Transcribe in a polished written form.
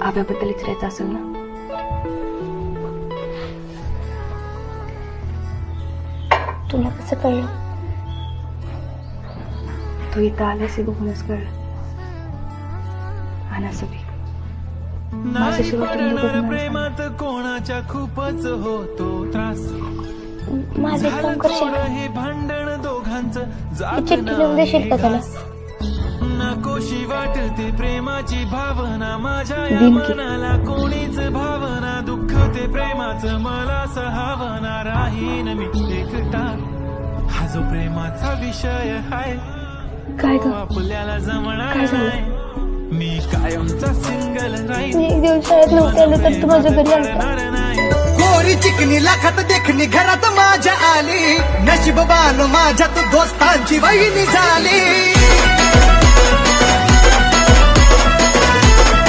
आब्याबद्दल विचारायचं असेल ना? तुला कसं कळलं? तू इथं आल्यास बघूनच कळलं. आणि असं बी माझ्याशी वाटून प्रेमात कोणाच्या खूपच होतो त्रास. माझे काम करशील का? हे भांडण दोघांचं ती चिठ्ठी लिहून देशील का त्याला? नकोशी वाटते प्रेमाची भावना माझ्या या देईन की. मनाला कोणीच भावना दुःखते प्रेमाचं मला सहावना राहीन मी एकटा. हा जो प्रेमाचा विषय हाय काय ग? आपल्याला जमणार काय झालं? नाही. मी कायमचा सिंगल राहील. मी एक दिवस शाळेत नव्हते आले तर तू माझ्या घरी आलता. गोरी चिकनी लाखात देखणी घरात माझ्या आली. नशीब बान माझ्यात दोस्तांची वहिनी झाली.